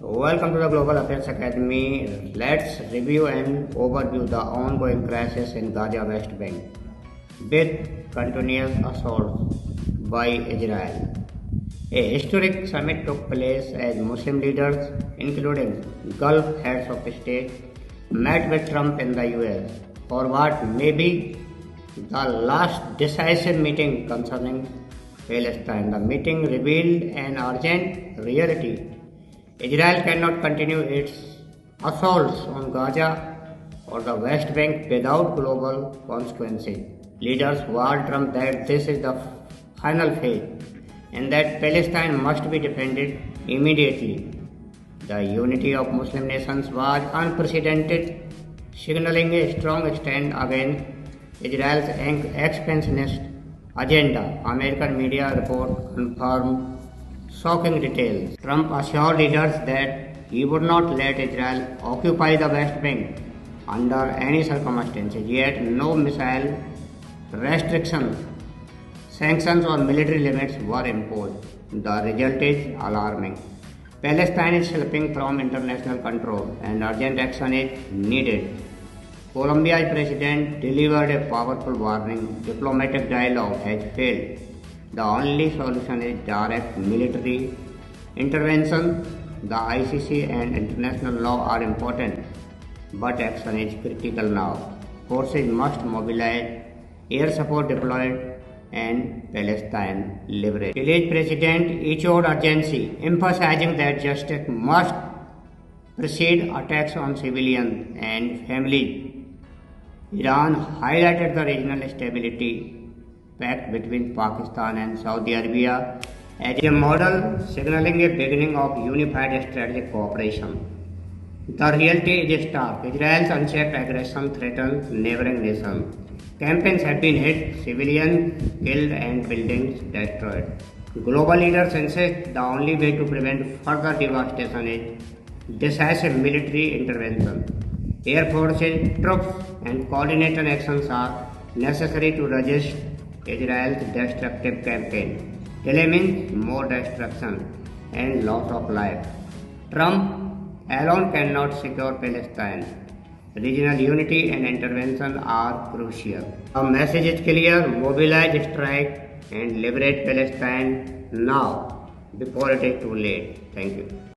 Welcome to the Global Affairs Academy. Let's review and overview the ongoing crisis in Gaza West Bank with continuous assaults by Israel. A historic summit took place as Muslim leaders, including Gulf heads of state, met with Trump in the US for what may be the last decisive meeting concerning Palestine. The meeting revealed an urgent reality. Israel cannot continue its assaults on Gaza or the West Bank without global consequences. Leaders warned Trump that this is the final phase and that Palestine must be defended immediately. The unity of Muslim nations was unprecedented, signaling a strong stand against Israel's expansionist agenda. American media report confirmed shocking details. Trump assured leaders that he would not let Israel occupy the West Bank under any circumstances, yet no missile restrictions, sanctions or military limits were imposed. The result is alarming. Palestine is slipping from international control and urgent action is needed. Colombia's president delivered a powerful warning. Diplomatic dialogue has failed. The only solution is direct military intervention. The ICC and international law are important, but action is critical now. Forces must mobilize, air support deployed, and Palestine liberated. Chile's president issued urgency, emphasizing that justice must precede attacks on civilians and families. Iran highlighted the regional stability pact between Pakistan and Saudi Arabia as a model, signaling a beginning of unified strategic cooperation. The reality is stark. Israel's unchecked aggression threatens neighboring nations. Campaigns have been hit, civilians killed and buildings destroyed. Global leaders insist the only way to prevent further devastation is decisive military intervention. Air forces, troops and coordinated actions are necessary to resist Israel's destructive campaign. Delay means more destruction and loss of life. Trump alone cannot secure Palestine. Regional unity and intervention are crucial. The message is clear: mobilize, strike and liberate Palestine now before it is too late. Thank you.